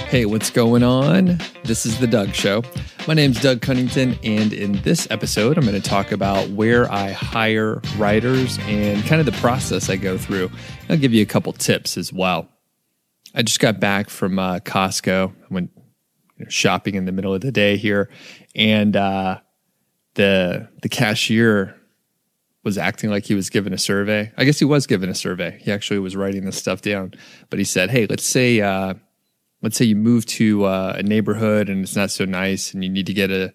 Hey, what's going on? This is The Doug Show. My name's Doug Cunnington, and in this episode, I'm going to talk about where I hire writers and kind of the process I go through. I'll give you a couple tips as well. I just got back from Costco. I went shopping in the middle of the day here, and the cashier was acting like he was giving a survey. I guess he was giving a survey. He actually was writing this stuff down, but he said, "Hey, let's say you move to a neighborhood and it's not so nice and you need to get a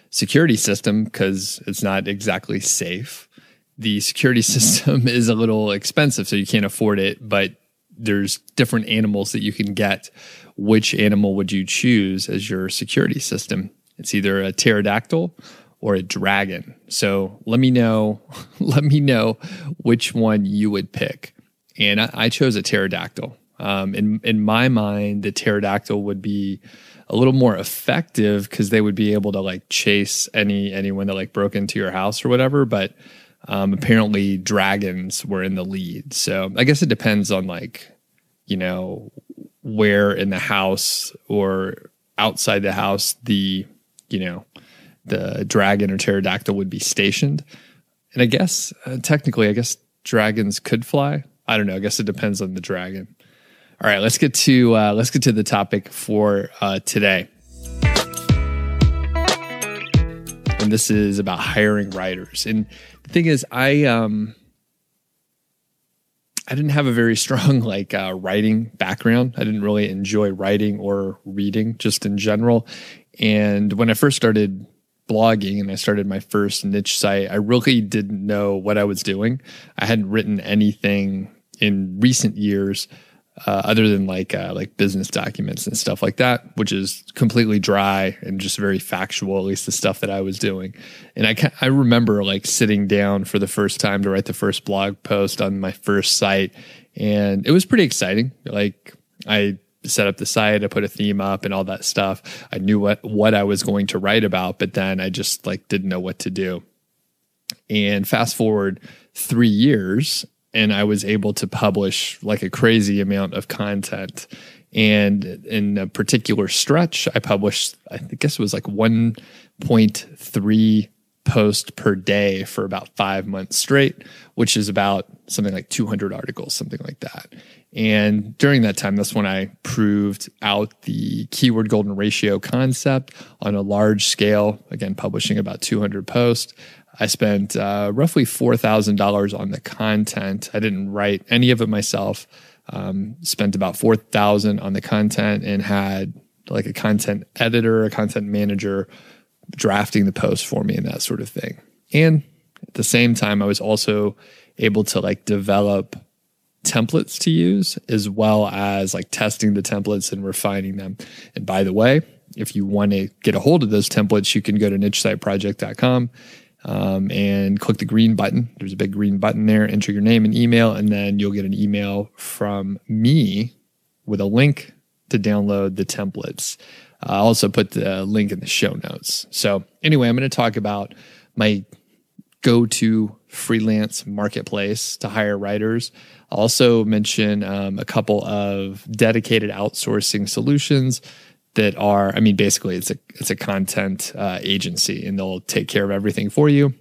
security system because it's not exactly safe. The security system is a little expensive, so you can't afford it, but there's different animals that you can get. Which animal would you choose as your security system? It's either a pterodactyl or a dragon. So let me know which one you would pick." And I chose a pterodactyl. In my mind, the pterodactyl would be a little more effective because they would be able to like chase anyone that like broke into your house or whatever. But apparently dragons were in the lead. So I guess it depends on where in the house or outside the house the dragon or pterodactyl would be stationed. And I guess technically, dragons could fly. I don't know. I guess it depends on the dragon. All right, let's get to the topic for today. And this is about hiring writers. And the thing is, I didn't have a very strong writing background. I didn't really enjoy writing or reading just in general. And when I first started blogging and I started my first niche site, I really didn't know what I was doing. I hadn't written anything in recent years other than like business documents and stuff like that, which is completely dry and just very factual, at least the stuff that I was doing. And I remember like sitting down for the first time to write the first blog post on my first site, and it was pretty exciting. Like I set up the site, I put a theme up and all that stuff. I knew what I was going to write about, but then I just didn't know what to do. And fast forward 3 years, and I was able to publish like a crazy amount of content. And in a particular stretch, I published, I guess it was like 1.3 posts per day for about 5 months straight, which is about something like 200 articles, something like that. And during that time, that's when I proved out the keyword golden ratio concept on a large scale, again, publishing about 200 posts. I spent roughly $4,000 on the content. I didn't write any of it myself. Spent about $4,000 on the content and had like a content editor, a content manager drafting the post for me and that sort of thing. And at the same time, I was also able to develop templates to use, as well as testing the templates and refining them. And by the way, if you want to get a hold of those templates, you can go to nichesiteproject.com. And click the green button. There's a big green button there. Enter your name and email, and then you'll get an email from me with a link to download the templates. I'll also put the link in the show notes. So anyway, I'm going to talk about my go-to freelance marketplace to hire writers. I'll also mention a couple of dedicated outsourcing solutions that are, basically it's a content agency, and they'll take care of everything for you.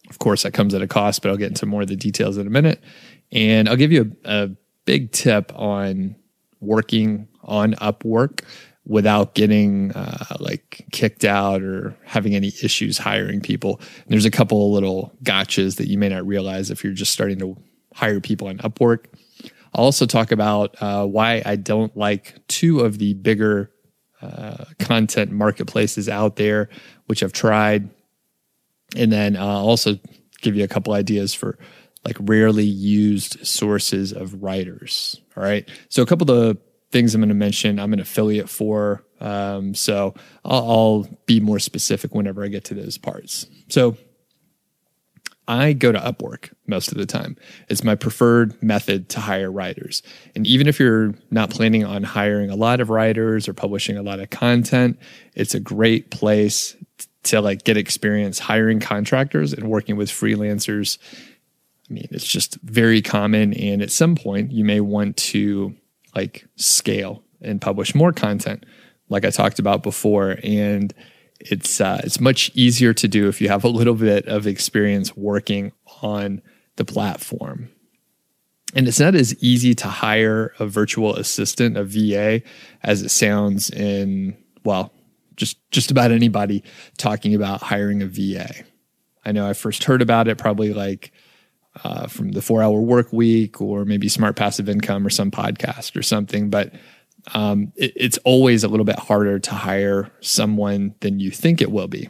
Of course, that comes at a cost, but I'll get into more of the details in a minute. And I'll give you a big tip on working on Upwork without getting kicked out or having any issues hiring people. And there's a couple of little gotchas that you may not realize if you're just starting to hire people on Upwork. I'll also talk about why I don't like two of the bigger content marketplaces out there, which I've tried. And then I'll also give you a couple ideas for rarely used sources of writers. All right. So a couple of the things I'm going to mention, I'm an affiliate for. So I'll be more specific whenever I get to those parts. So I go to Upwork most of the time. It's my preferred method to hire writers. And even if you're not planning on hiring a lot of writers or publishing a lot of content, it's a great place to get experience hiring contractors and working with freelancers. It's just very common. And at some point you may want to scale and publish more content, like I talked about before. And it's much easier to do if you have a little bit of experience working on the platform. And it's not as easy to hire a virtual assistant, a VA, as it sounds in, well, just about anybody talking about hiring a VA. I know I first heard about it probably like from the 4-Hour Work Week or maybe Smart Passive Income or some podcast or something. But it's always a little bit harder to hire someone than you think it will be.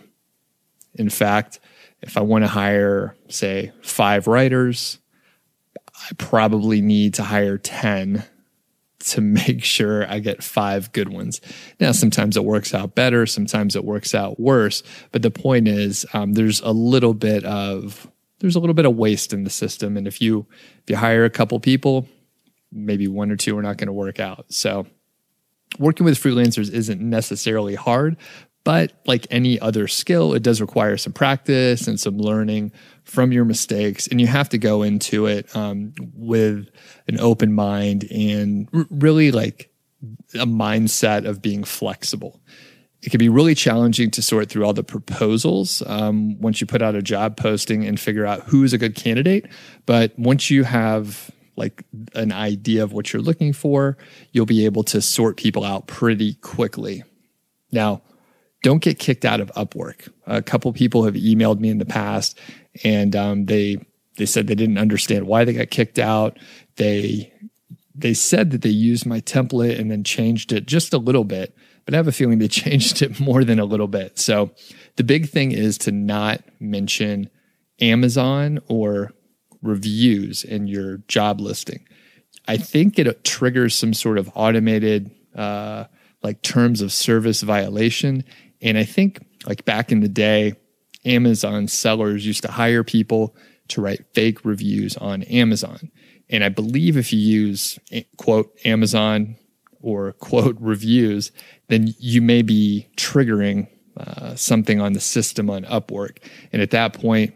In fact, if I want to hire, say, 5 writers, I probably need to hire 10 to make sure I get 5 good ones. Now, sometimes it works out better, sometimes it works out worse. But the point is, there's a little bit of waste in the system, and if you hire a couple people, maybe 1 or 2 are not going to work out. So, working with freelancers isn't necessarily hard, but like any other skill, it does require some practice and some learning from your mistakes. And you have to go into it with an open mind and really like a mindset of being flexible. It can be really challenging to sort through all the proposals once you put out a job posting and figure out who is a good candidate. But once you have like an idea of what you're looking for, you'll be able to sort people out pretty quickly. Now, don't get kicked out of Upwork. A couple people have emailed me in the past, and they said they didn't understand why they got kicked out. They said that they used my template and then changed it just a little bit, but I have a feeling they changed it more than a little bit. So the big thing is to not mention Amazon or reviews in your job listing. I think it triggers some sort of automated like terms of service violation. And I think like back in the day, Amazon sellers used to hire people to write fake reviews on Amazon. And I believe if you use quote Amazon or quote reviews, then you may be triggering something on the system on Upwork. And at that point,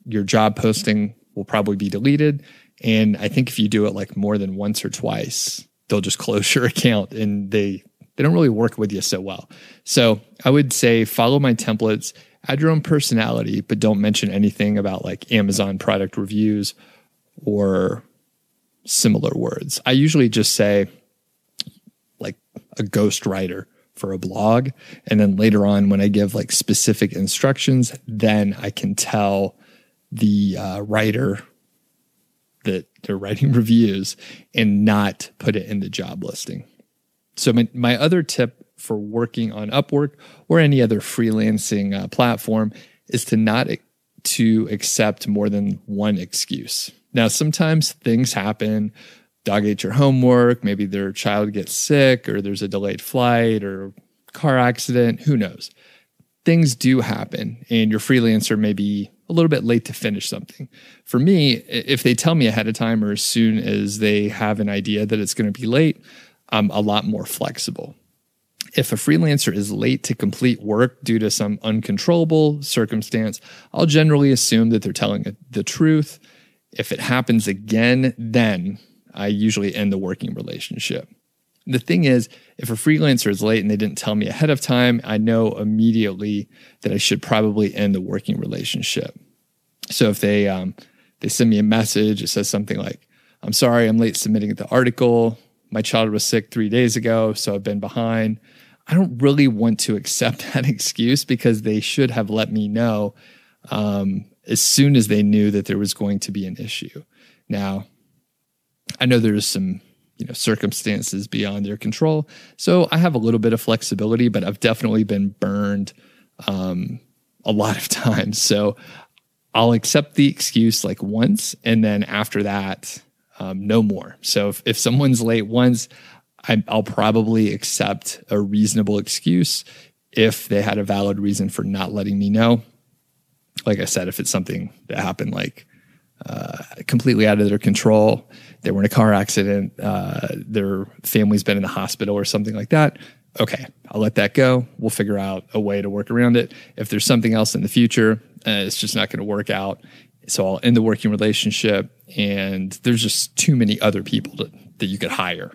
your job posting will probably be deleted. And I think if you do it like more than once or twice, they'll just close your account, and they don't really work with you so well. So I would say follow my templates, add your own personality, but don't mention anything about like Amazon product reviews or similar words. I usually just say like a ghostwriter for a blog. And then later on, when I give like specific instructions, then I can tell the writer that they're writing reviews and not put it in the job listing. So my other tip for working on Upwork or any other freelancing platform is to not to accept more than one excuse. Now, sometimes things happen. Dog ate your homework, maybe their child gets sick, or there's a delayed flight or car accident, who knows? Things do happen, and your freelancer may be a little bit late to finish something. For me, if they tell me ahead of time or as soon as they have an idea that it's going to be late, I'm a lot more flexible. If a freelancer is late to complete work due to some uncontrollable circumstance, I'll generally assume that they're telling the truth. If it happens again, then I usually end the working relationship. The thing is, if a freelancer is late and they didn't tell me ahead of time, I know immediately that I should probably end the working relationship. So if they send me a message, it says something like, "I'm sorry, I'm late submitting the article. My child was sick 3 days ago, so I've been behind." I don't really want to accept that excuse because they should have let me know as soon as they knew that there was going to be an issue. Now, I know there's some circumstances beyond their control, so I have a little bit of flexibility, but I've definitely been burned a lot of times. So I'll accept the excuse like once, and then after that, no more. So if someone's late once, I'll probably accept a reasonable excuse if they had a valid reason for not letting me know. Like I said, if it's something that happened like completely out of their control, they were in a car accident, their family's been in the hospital or something like that, okay, I'll let that go. We'll figure out a way to work around it. If there's something else in the future, it's just not going to work out. So I'll end the working relationship, and there's just too many other people that you could hire.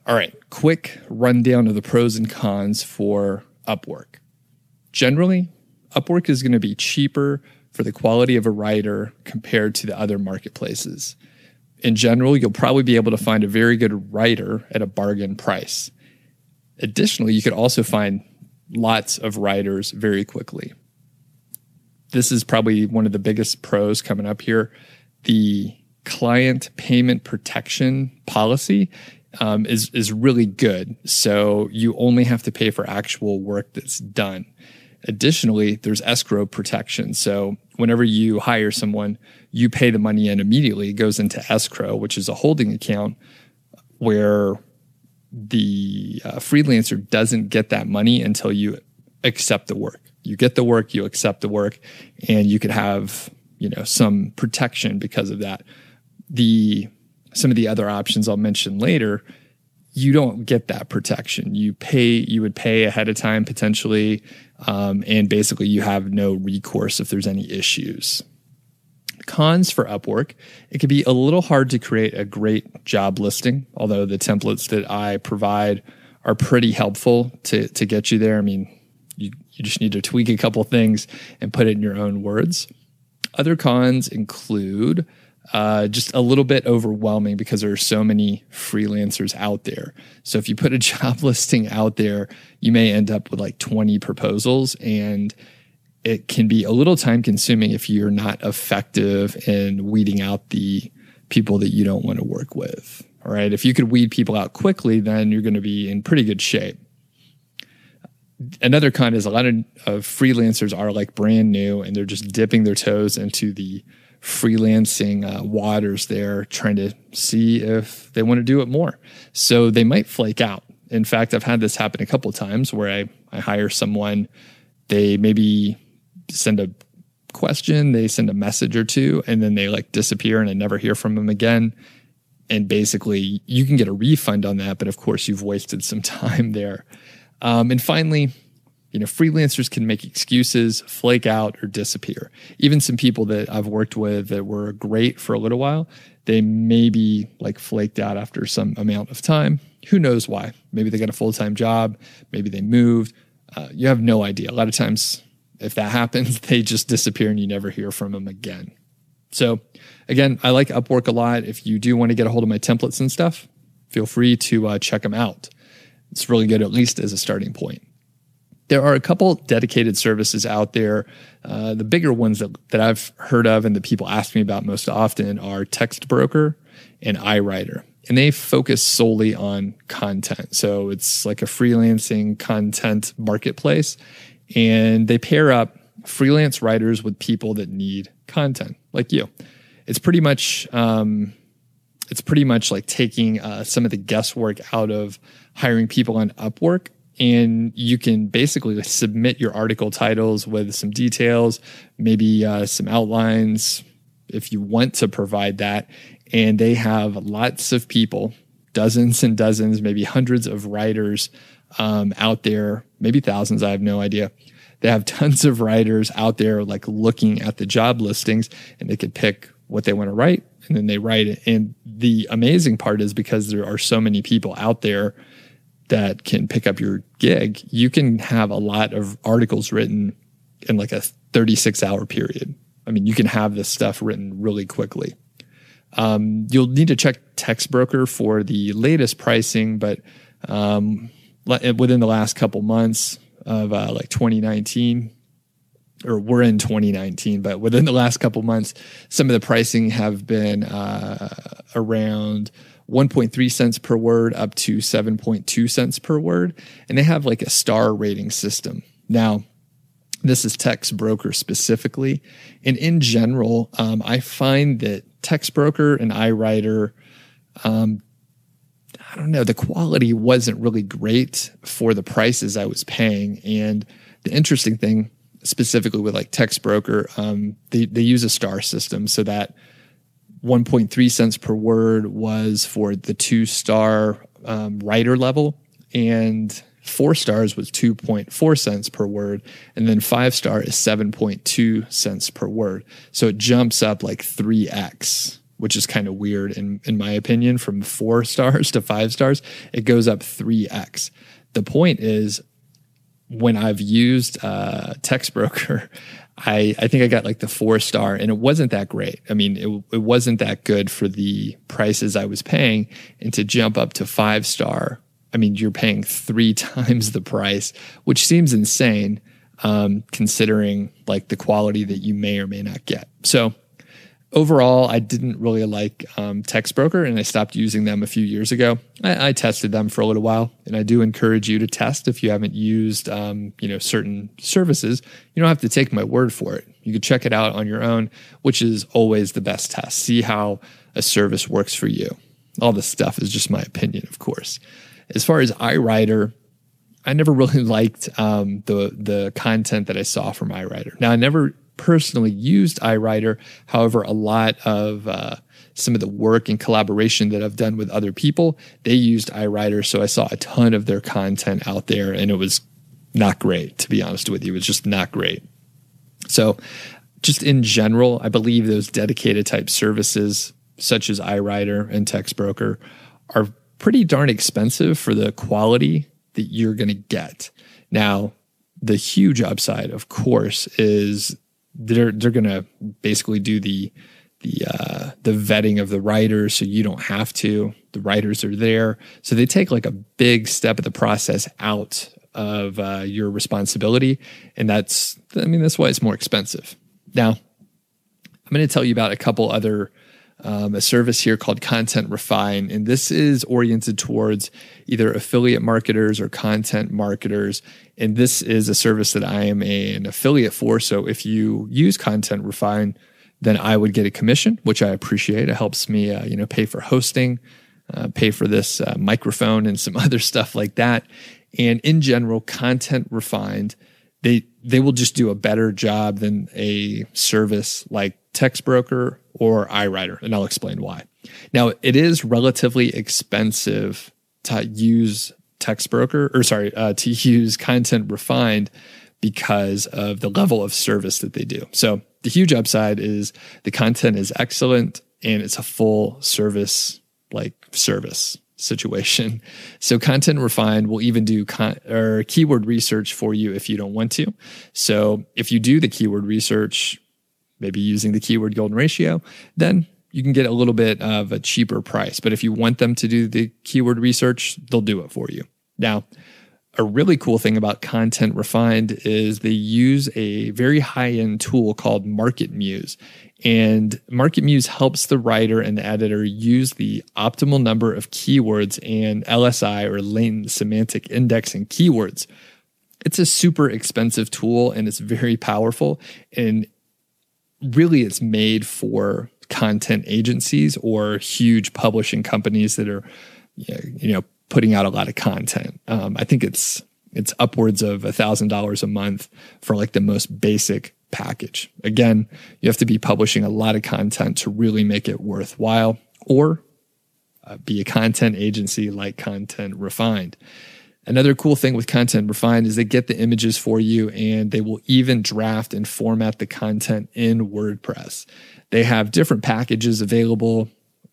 All right, quick rundown of the pros and cons for Upwork. Generally, Upwork is going to be cheaper for the quality of a writer compared to the other marketplaces. In general, you'll probably be able to find a very good writer at a bargain price. Additionally, you could also find lots of writers very quickly. This is probably one of the biggest pros coming up here. The client payment protection policy is really good. So you only have to pay for actual work that's done. Additionally, there's escrow protection. So whenever you hire someone, you pay the money in immediately. It goes into escrow, which is a holding account where the freelancer doesn't get that money until you accept the work. You get the work, you accept the work, and you could have, some protection because of that. Some of the other options I'll mention later, you don't get that protection. You would pay ahead of time potentially, and basically you have no recourse if there's any issues. Cons for Upwork, it can be a little hard to create a great job listing, although the templates that I provide are pretty helpful to get you there. I mean, you just need to tweak a couple things and put it in your own words. Other cons include just a little bit overwhelming because there are so many freelancers out there. So if you put a job listing out there, you may end up with like 20 proposals, and it can be a little time consuming if you're not effective in weeding out the people that you don't want to work with. All right. If you could weed people out quickly, then you're going to be in pretty good shape. Another con is a lot of freelancers are like brand new and they're just dipping their toes into the freelancing waters there, trying to see if they want to do it more. So they might flake out. In fact, I've had this happen a couple of times where I hire someone, they maybe send a question, they send a message or two, and then they like disappear and I never hear from them again. And basically you can get a refund on that, but of course you've wasted some time there. And finally, freelancers can make excuses, flake out, or disappear. Even some people that I've worked with that were great for a little while, they may be like flaked out after some amount of time. Who knows why? Maybe they got a full-time job. Maybe they moved. You have no idea. A lot of times, if that happens, they just disappear and you never hear from them again. So again, I like Upwork a lot. If you do want to get a hold of my templates and stuff, feel free to check them out. It's really good, at least as a starting point. There are a couple dedicated services out there. The bigger ones that I've heard of and that people ask me about most often are Textbroker and iWriter. And they focus solely on content. So it's like a freelancing content marketplace. And they pair up freelance writers with people that need content, like you. It's pretty much like taking some of the guesswork out of hiring people on Upwork, and you can basically submit your article titles with some details, maybe some outlines if you want to provide that. And they have lots of people, dozens and dozens, maybe hundreds of writers out there, maybe thousands, I have no idea. They have tons of writers out there like looking at the job listings, and they could pick what they want to write, and then they write it. And the amazing part is because there are so many people out there that can pick up your gig, you can have a lot of articles written in like a 36-hour period. I mean, you can have this stuff written really quickly. You'll need to check Textbroker for the latest pricing, but within the last couple months of like 2019, or we're in 2019, but within the last couple months, some of the pricing have been around 1.3 cents per word up to 7.2 cents per word. And they have like a star rating system. Now, this is Textbroker specifically. And in general, I find that Textbroker and iWriter, I don't know, the quality wasn't really great for the prices I was paying. And the interesting thing, specifically with like Textbroker, they use a star system, so that 1.3 cents per word was for the 2-star writer level, and 4 stars was 2.4 cents per word, and then 5-star is 7.2 cents per word. So it jumps up like 3x which is kind of weird in my opinion. From 4 stars to 5 stars, it goes up 3x. The point is, when I've used Text Broker, I think I got like the 4-star, and it wasn't that great. I mean, it wasn't that good for the prices I was paying. And to jump up to 5-star, I mean, you're paying 3 times the price, which seems insane, considering like the quality that you may or may not get. So overall, I didn't really like Text Broker, and I stopped using them a few years ago. I tested them for a little while, and I do encourage you to test if you haven't used certain services. You don't have to take my word for it. You can check it out on your own, which is always the best test. See how a service works for you. All this stuff is just my opinion, of course. As far as iWriter, I never really liked the content that I saw from iWriter. Now, I never personally used iWriter. However, a lot of some of the work and collaboration that I've done with other people, they used iWriter. So I saw a ton of their content out there, and it was not great, to be honest with you. It was just not great. So just in general, I believe those dedicated type services such as iWriter and Text Broker are pretty darn expensive for the quality that you're going to get. Now, the huge upside, of course, is they're going to basically do the vetting of the writers, so you don't have to. The writers are there, so they take like a big step of the process out of your responsibility, and that's why it's more expensive. Now, I'm going to tell you about a couple other a service here called Content Refine, and this is oriented towards either affiliate marketers or content marketers. And this is a service that I am an affiliate for. So if you use Content Refine, then I would get a commission, which I appreciate. It helps me, pay for hosting, pay for this microphone and some other stuff like that. And in general, Content Refined, they will just do a better job than a service like Text Broker or iWriter, and I'll explain why. Now, it is relatively expensive to use to use Content Refined because of the level of service that they do. So the huge upside is the content is excellent, and it's a full service situation. So Content Refined will even do keyword research for you if you don't want to. So if you do the keyword research, maybe using the keyword golden ratio, then you can get a little bit of a cheaper price. But if you want them to do the keyword research, they'll do it for you. Now, a really cool thing about Content Refined is they use a very high-end tool called Market Muse. And Market Muse helps the writer and the editor use the optimal number of keywords and LSI, or latent semantic indexing keywords. It's a super expensive tool, and it's very powerful. And really, it's made for content agencies or huge publishing companies that are, putting out a lot of content. I think it's upwards of $1,000 a month for like the most basic package. Again, you have to be publishing a lot of content to really make it worthwhile, or be a content agency like Content Refined. Another cool thing with Content Refined is they get the images for you, and they will even draft and format the content in WordPress. They have different packages available,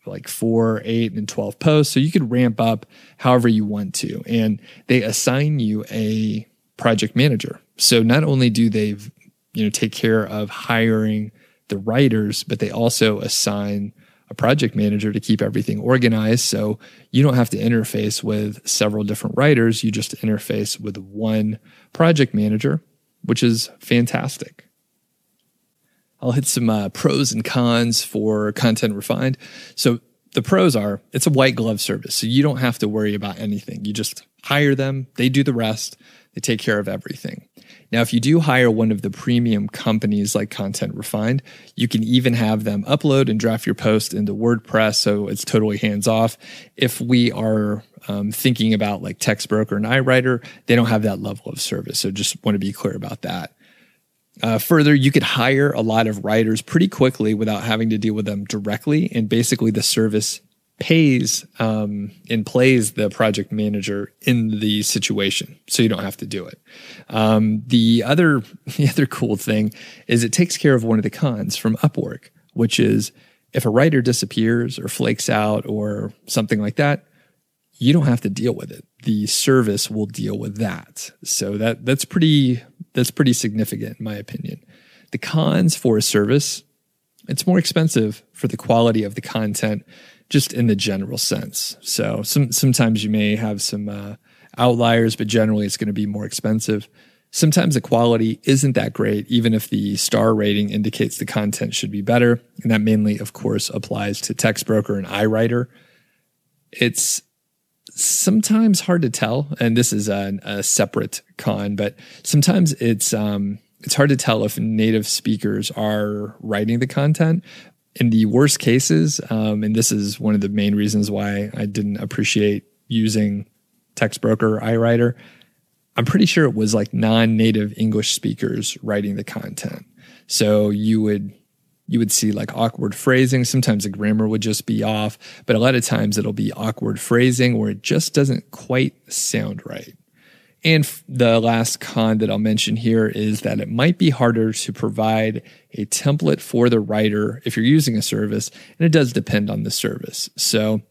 like 4, 8, and 12 posts. So you could ramp up however you want to. And they assign you a project manager. So not only do they, take care of hiring the writers, but they also assign a project manager to keep everything organized. So you don't have to interface with several different writers. You just interface with one project manager, which is fantastic. I'll hit some pros and cons for Content Refined. So the pros are, it's a white glove service. So you don't have to worry about anything. You just hire them. They do the rest. They take care of everything. Now, if you do hire one of the premium companies like Content Refined, you can even have them upload and draft your post into WordPress, so it's totally hands-off. If we are thinking about like Text Broker and iWriter, they don't have that level of service, so just want to be clear about that. Further, you could hire a lot of writers pretty quickly without having to deal with them directly, and basically the service pays and plays the project manager in the situation, so you don't have to do it. The other cool thing is it takes care of one of the cons from Upwork, which is If a writer disappears or flakes out or something like that, you don't have to deal with it. The service will deal with that. So that's pretty significant in my opinion. The cons for a service, it's more expensive for the quality of the content, just in the general sense. So sometimes you may have some outliers, but generally it's going to be more expensive. Sometimes the quality isn't that great, even if the star rating indicates the content should be better. And that mainly, of course, applies to TextBroker and iWriter. It's sometimes hard to tell, and this is a separate con, but sometimes it's hard to tell if native speakers are writing the content. In the worst cases, and this is one of the main reasons why I didn't appreciate using TextBroker or iWriter, I'm pretty sure it was like non-native English speakers writing the content. So you would see like awkward phrasing. Sometimes the grammar would just be off, but a lot of times it'll be awkward phrasing where it just doesn't quite sound right. And the last con that I'll mention here is that it might be harder to provide a template for the writer if you're using a service, and it does depend on the service. So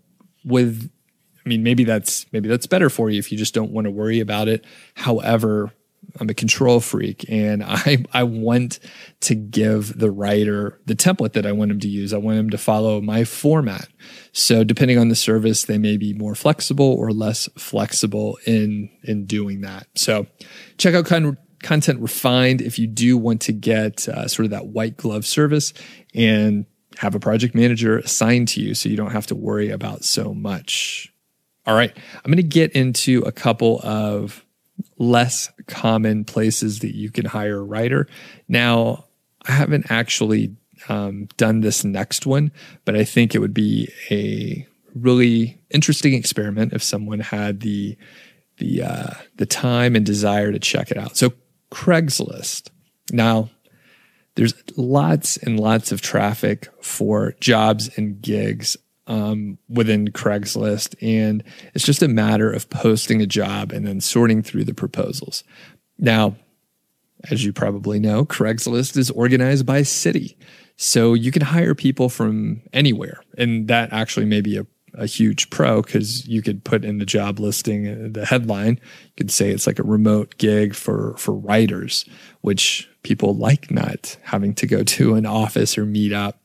maybe that's better for you if you just don't want to worry about it. However, I'm a control freak, and I want to give the writer the template that I want him to use. I want him to follow my format. So depending on the service, they may be more flexible or less flexible in doing that. So check out Content Refined if you do want to get sort of that white glove service and have a project manager assigned to you so you don't have to worry about so much. All right, I'm going to get into a couple of less common places that you can hire a writer. Now, I haven't actually done this next one, but I think it would be a really interesting experiment if someone had the time and desire to check it out. So Craigslist. Now, there's lots and lots of traffic for jobs and gigs within Craigslist. And it's just a matter of posting a job and then sorting through the proposals. Now, as you probably know, Craigslist is organized by city. So you can hire people from anywhere. And that actually may be a huge pro, because you could put in the job listing, the headline, you could say it's like a remote gig for writers, which people like not having to go to an office or meet up.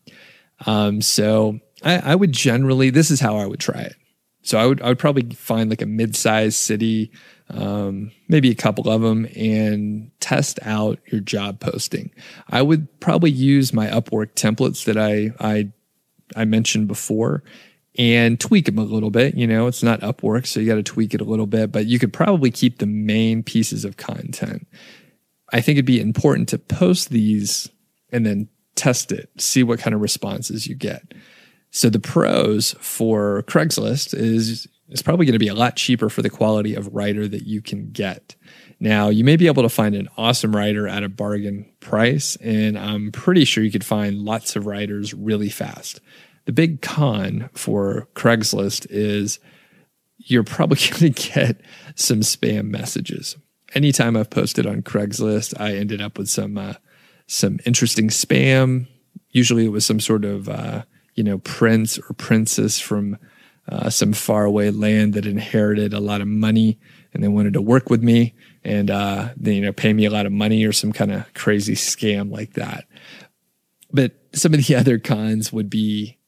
So I would generally, this is how I would try it. So I would probably find like a mid-sized city, maybe a couple of them, and test out your job posting. I would probably use my Upwork templates that I mentioned before and tweak them a little bit. You know, it's not Upwork, so you got to tweak it a little bit, but you could probably keep the main pieces of content. I think it'd be important to post these and then test it, see what kind of responses you get. So the pros for Craigslist is it's probably going to be a lot cheaper for the quality of writer that you can get. Now, you may be able to find an awesome writer at a bargain price, and I'm pretty sure you could find lots of writers really fast. The big con for Craigslist is you're probably going to get some spam messages. Anytime I've posted on Craigslist, I ended up with some interesting spam. Usually it was some sort of prince or princess from some faraway land that inherited a lot of money, and they wanted to work with me and pay me a lot of money or some kind of crazy scam like that. But some of the other cons would be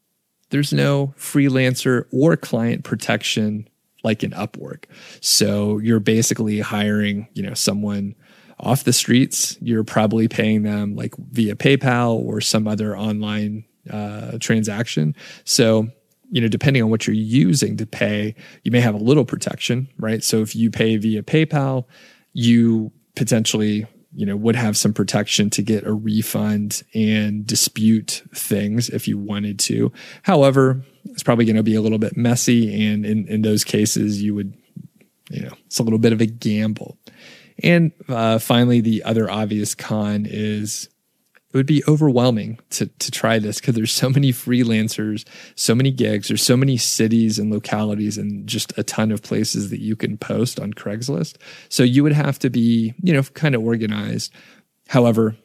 there's no freelancer or client protection like in Upwork. So you're basically hiring, someone off the streets. You're probably paying them like via PayPal or some other online transaction. So, depending on what you're using to pay, you may have a little protection, right? So if you pay via PayPal, you potentially, would have some protection to get a refund and dispute things if you wanted to. However, it's probably going to be a little bit messy. And in those cases, you would, it's a little bit of a gamble. And finally, the other obvious con is it would be overwhelming to try this, because there's so many freelancers, so many gigs, there's so many cities and localities and just a ton of places that you can post on Craigslist. So you would have to be, kind of organized. However,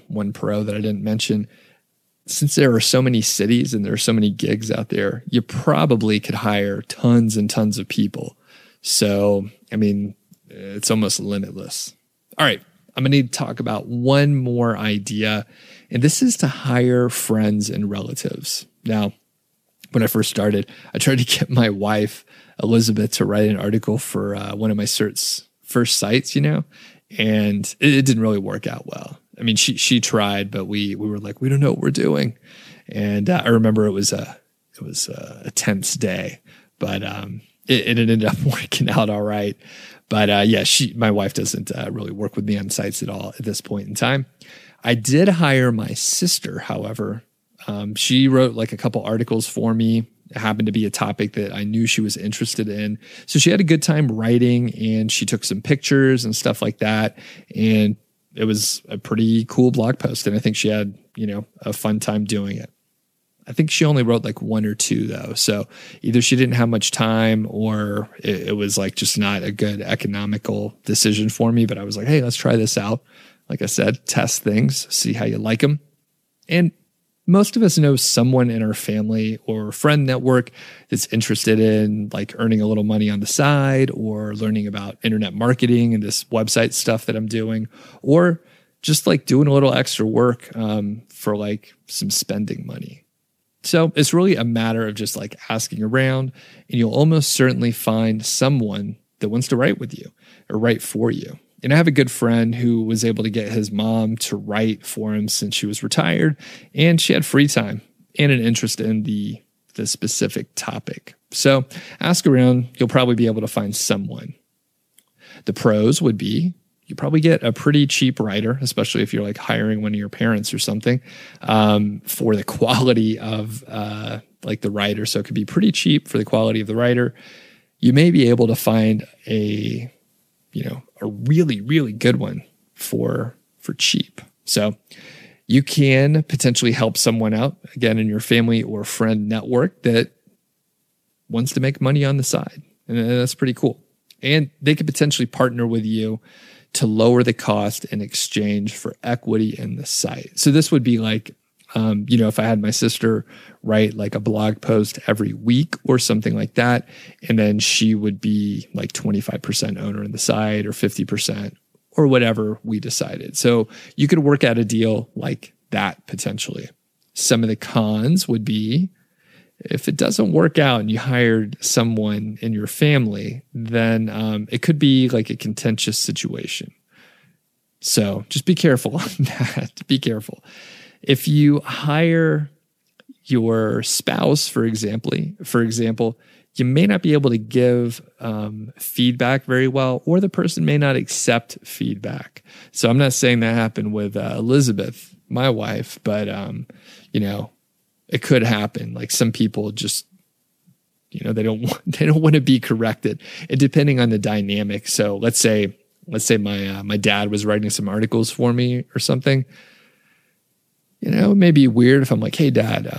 one pro that I didn't mention, since there are so many cities and there are so many gigs out there, you probably could hire tons and tons of people. So, I mean, it's almost limitless. All right, I'm going to need to talk about one more idea, and this is to hire friends and relatives. Now, when I first started, I tried to get my wife, Elizabeth, to write an article for one of my first sites, and it didn't really work out well. I mean, she tried, but we were like, we don't know what we're doing. And I remember it was a tense day, but it ended up working out all right. But my wife doesn't really work with me on sites at all at this point in time. I did hire my sister, however. She wrote like a couple articles for me. It happened to be a topic that I knew she was interested in. So she had a good time writing, and she took some pictures and stuff like that. And it was a pretty cool blog post. And I think she had, a fun time doing it. I think she only wrote like one or two though. So either she didn't have much time, or it was like just not a good economical decision for me. But I was like, hey, let's try this out. Like I said, test things, see how you like them. And most of us know someone in our family or friend network that's interested in like earning a little money on the side, or learning about internet marketing and this website stuff that I'm doing, or just like doing a little extra work for like some spending money. So it's really a matter of just like asking around, and you'll almost certainly find someone that wants to write with you or write for you. And I have a good friend who was able to get his mom to write for him since she was retired, and she had free time and an interest in the specific topic. So ask around, you'll probably be able to find someone. The pros would be you probably get a pretty cheap writer, especially if you're like hiring one of your parents or something, for the quality of like the writer. So it could be pretty cheap for the quality of the writer. You may be able to find a really, really good one for cheap. So you can potentially help someone out, again, in your family or friend network that wants to make money on the side. And that's pretty cool. And they could potentially partner with you to lower the cost in exchange for equity in the site. So this would be like, if I had my sister write like a blog post every week or something like that, and then she would be like 25% owner in the site or 50% or whatever we decided. So you could work out a deal like that potentially. Some of the cons would be if it doesn't work out and you hired someone in your family, then it could be like a contentious situation. So just be careful on that. Be careful. If you hire your spouse, for example, you may not be able to give feedback very well, or the person may not accept feedback. So I'm not saying that happened with Elizabeth, my wife, but it could happen. Like some people just, they don't want to be corrected. And depending on the dynamic. So let's say my dad was writing some articles for me or something. It may be weird if I'm like, hey, Dad,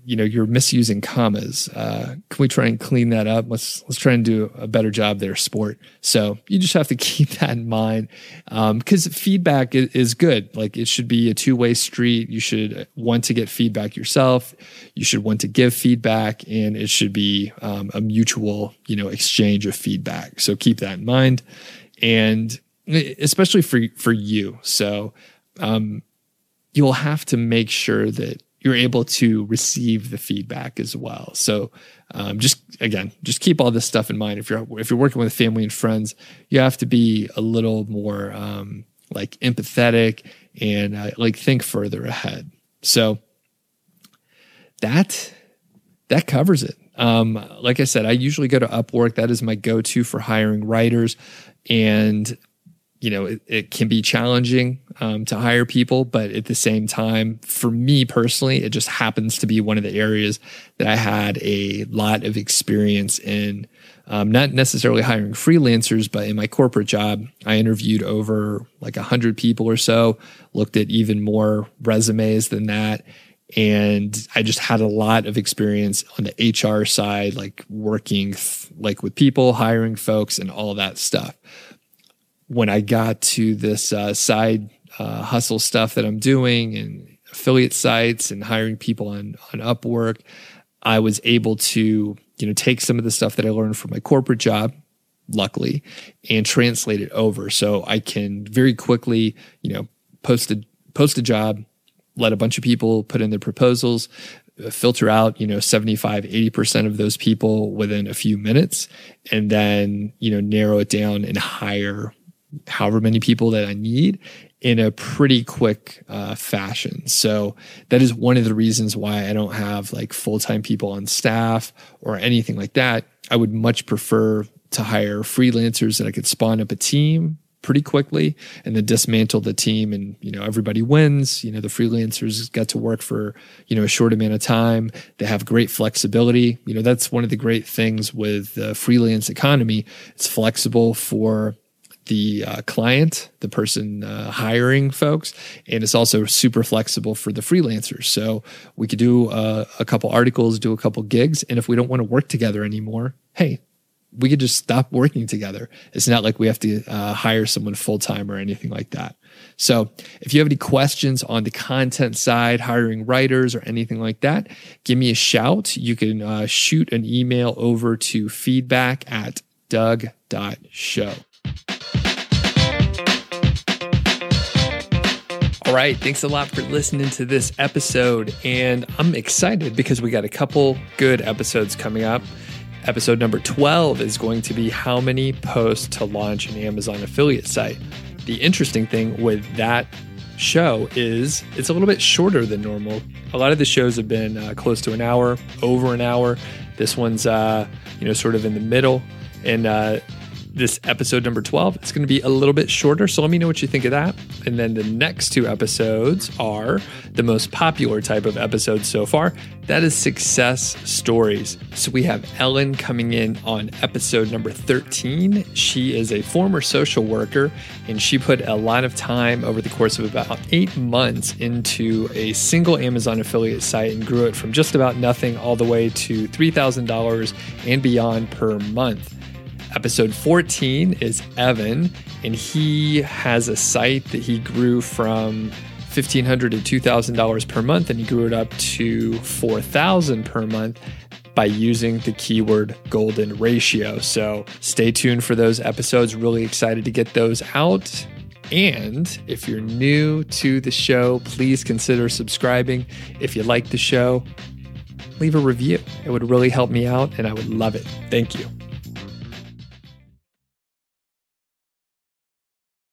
you're misusing commas. Can we try and clean that up? Let's try and do a better job there, sport. So you just have to keep that in mind, because feedback is good. Like it should be a two-way street. You should want to get feedback yourself. You should want to give feedback, and it should be a mutual, exchange of feedback. So keep that in mind, and especially for you. So you'll have to make sure that you're able to receive the feedback as well. So just keep all this stuff in mind. If you're working with family and friends, you have to be a little more like empathetic and like think further ahead. So that covers it. Like I said, I usually go to Upwork. That is my go-to for hiring writers. And it can be challenging to hire people, but at the same time, for me personally, it just happens to be one of the areas that I had a lot of experience in, not necessarily hiring freelancers, but in my corporate job, I interviewed over like 100 people or so, looked at even more resumes than that. And I just had a lot of experience on the HR side, like working like with people, hiring folks and all that stuff. When I got to this side hustle stuff that I'm doing, and affiliate sites and hiring people on Upwork, I was able to, take some of the stuff that I learned from my corporate job, luckily, and translate it over. So I can very quickly, post a job, let a bunch of people put in their proposals, filter out, 75, 80% of those people within a few minutes, and then, narrow it down and hire however many people that I need in a pretty quick fashion. So that is one of the reasons why I don't have like full-time people on staff or anything like that. I would much prefer to hire freelancers that I could spawn up a team pretty quickly and then dismantle the team, and everybody wins. The freelancers got to work for a short amount of time. They have great flexibility. That's one of the great things with the freelance economy. It's flexible for the client, the person hiring folks, and it's also super flexible for the freelancers. So we could do a couple articles, do a couple gigs, and if we don't want to work together anymore, hey, we could just stop working together. It's not like we have to hire someone full-time or anything like that. So if you have any questions on the content side, hiring writers or anything like that, give me a shout. You can shoot an email over to feedback@doug.show. All right, thanks a lot for listening to this episode. And I'm excited because we got a couple good episodes coming up. Episode number 12 is going to be how many posts to launch an Amazon affiliate site. The interesting thing with that show is it's a little bit shorter than normal. A lot of the shows have been close to an hour, over an hour. This one's sort of in the middle. And this episode number 12, it's going to be a little bit shorter. So let me know what you think of that. And then the next two episodes are the most popular type of episodes so far. That is success stories. So we have Ellen coming in on episode number 13. She is a former social worker, and she put a lot of time over the course of about 8 months into a single Amazon affiliate site and grew it from just about nothing all the way to $3,000 and beyond per month. Episode 14 is Evan, and he has a site that he grew from $1,500 to $2,000 per month, and he grew it up to $4,000 per month by using the keyword golden ratio. So stay tuned for those episodes. Really excited to get those out. And if you're new to the show, please consider subscribing. If you like the show, leave a review. It would really help me out, and I would love it. Thank you.